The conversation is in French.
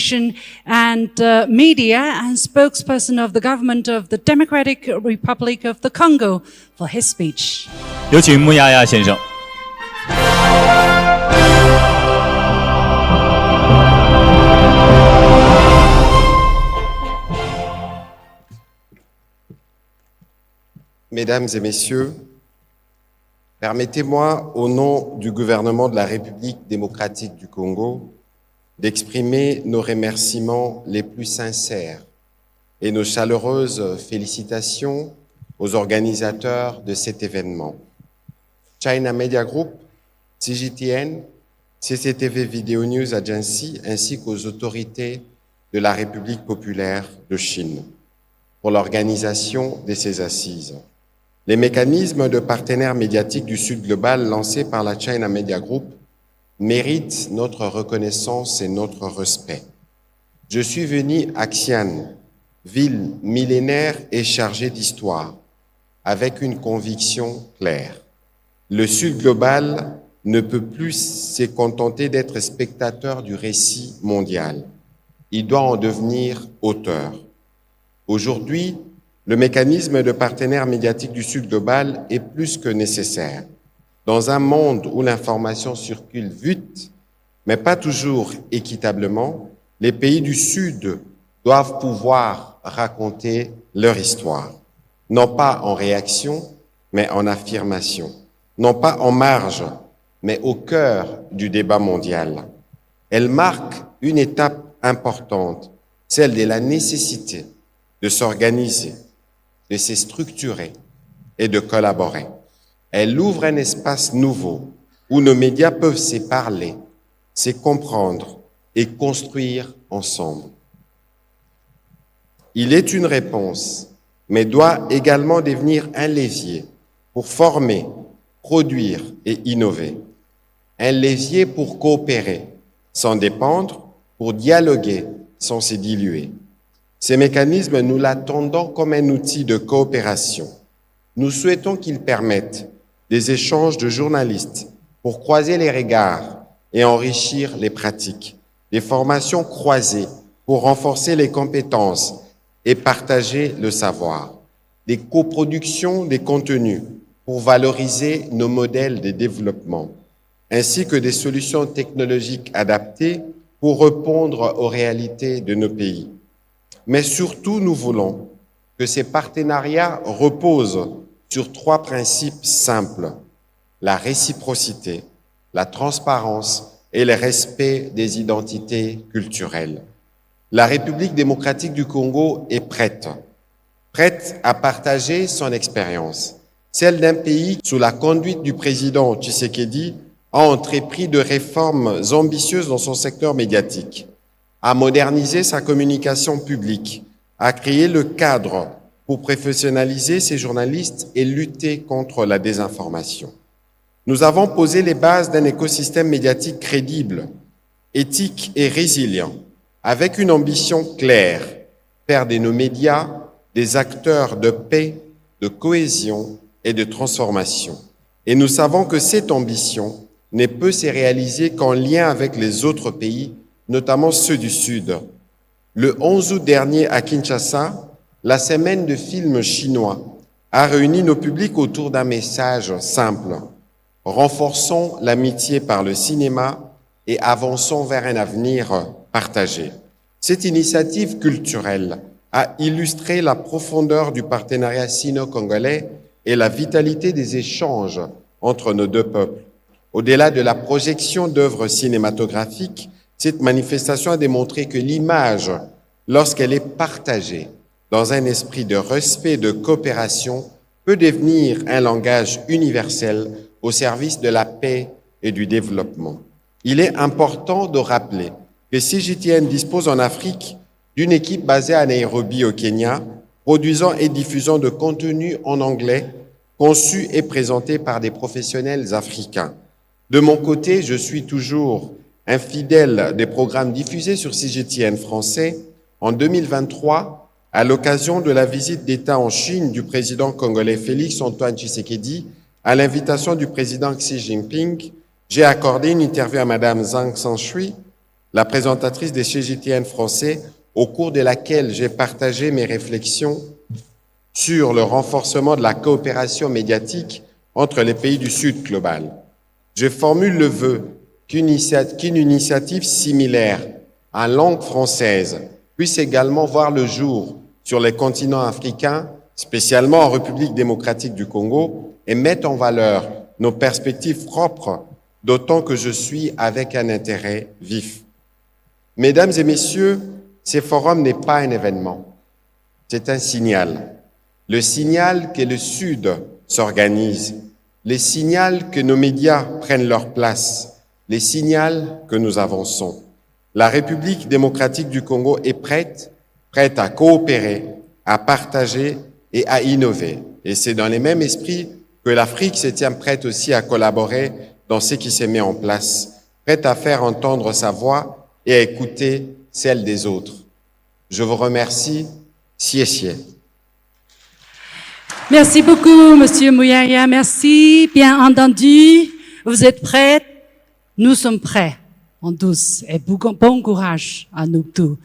Information and Media and spokesperson of the government of the Democratic Republic of the Congo for his speech. 有请穆亚亚先生。Mesdames et messieurs, permettez-moi, au nom du gouvernement de la République démocratique du Congo, d'exprimer nos remerciements les plus sincères et nos chaleureuses félicitations aux organisateurs de cet événement. China Media Group, CGTN, CCTV Video News Agency, ainsi qu'aux autorités de la République populaire de Chine pour l'organisation de ces assises. Les mécanismes de partenaires médiatiques du Sud global lancés par la China Media Group méritent notre reconnaissance et notre respect. Je suis venu à Xi'an, ville millénaire et chargée d'histoire, avec une conviction claire. Le Sud global ne peut plus se contenter d'être spectateur du récit mondial. Il doit en devenir auteur. Aujourd'hui, le mécanisme de partenaires médiatiques du Sud global est plus que nécessaire. Dans un monde où l'information circule vite, mais pas toujours équitablement, les pays du Sud doivent pouvoir raconter leur histoire, non pas en réaction, mais en affirmation, non pas en marge, mais au cœur du débat mondial. Elle marque une étape importante, celle de la nécessité de s'organiser, de se structurer et de collaborer. Elle ouvre un espace nouveau où nos médias peuvent se parler, se comprendre et construire ensemble. Il est une réponse, mais doit également devenir un levier pour former, produire et innover. Un levier pour coopérer, sans dépendre, pour dialoguer, sans se diluer. Ces mécanismes, nous l'attendons comme un outil de coopération. Nous souhaitons qu'ils permettent des échanges de journalistes pour croiser les regards et enrichir les pratiques, des formations croisées pour renforcer les compétences et partager le savoir, des coproductions des contenus pour valoriser nos modèles de développement, ainsi que des solutions technologiques adaptées pour répondre aux réalités de nos pays. Mais surtout, nous voulons que ces partenariats reposent sur 3 principes simples: la réciprocité, la transparence et le respect des identités culturelles. La République démocratique du Congo est prête à partager son expérience, celle d'un pays sous la conduite du président Tshisekedi a entrepris de réformes ambitieuses dans son secteur médiatique, à moderniser sa communication publique, à créer le cadre pour professionnaliser ses journalistes et lutter contre la désinformation. Nous avons posé les bases d'un écosystème médiatique crédible, éthique et résilient, avec une ambition claire, faire de nos médias des acteurs de paix, de cohésion et de transformation. Et nous savons que cette ambition ne peut se réaliser qu'en lien avec les autres pays, notamment ceux du Sud. Le 11 août dernier à Kinshasa, la semaine de films chinois a réuni nos publics autour d'un message simple: renforçons l'amitié par le cinéma et avançons vers un avenir partagé. Cette initiative culturelle a illustré la profondeur du partenariat sino-congolais et la vitalité des échanges entre nos deux peuples. Au-delà de la projection d'œuvres cinématographiques, cette manifestation a démontré que l'image, lorsqu'elle est partagée dans un esprit de respect et de coopération, peut devenir un langage universel au service de la paix et du développement. Il est important de rappeler que CGTN dispose en Afrique d'une équipe basée à Nairobi au Kenya, produisant et diffusant de contenus en anglais, conçus et présentés par des professionnels africains. De mon côté, je suis toujours un fidèle des programmes diffusés sur CGTN français. En 2023, à l'occasion de la visite d'État en Chine du président congolais Félix-Antoine Tshisekedi, à l'invitation du président Xi Jinping, j'ai accordé une interview à Madame Zhang Sanshui, la présentatrice des CGTN français, au cours de laquelle j'ai partagé mes réflexions sur le renforcement de la coopération médiatique entre les pays du Sud global. Je formule le vœu qu'une initiative similaire en langue française puisse également voir le jour sur les continents africains, spécialement en République démocratique du Congo, et mette en valeur nos perspectives propres, d'autant que je suis avec un intérêt vif. Mesdames et messieurs, ce forum n'est pas un événement, c'est un signal. Le signal que le Sud s'organise, le signal que nos médias prennent leur place, le signal que nous avançons. La République démocratique du Congo est prête à coopérer, à partager et à innover. Et c'est dans les mêmes esprits que l'Afrique se tient prête aussi à collaborer dans ce qui s'est mis en place, prête à faire entendre sa voix et à écouter celle des autres. Je vous remercie. Siessier. Merci beaucoup, Monsieur Muyaya. Merci. Bien entendu. Vous êtes prêts? Nous sommes prêts. En tous. Et bon courage à nous tous.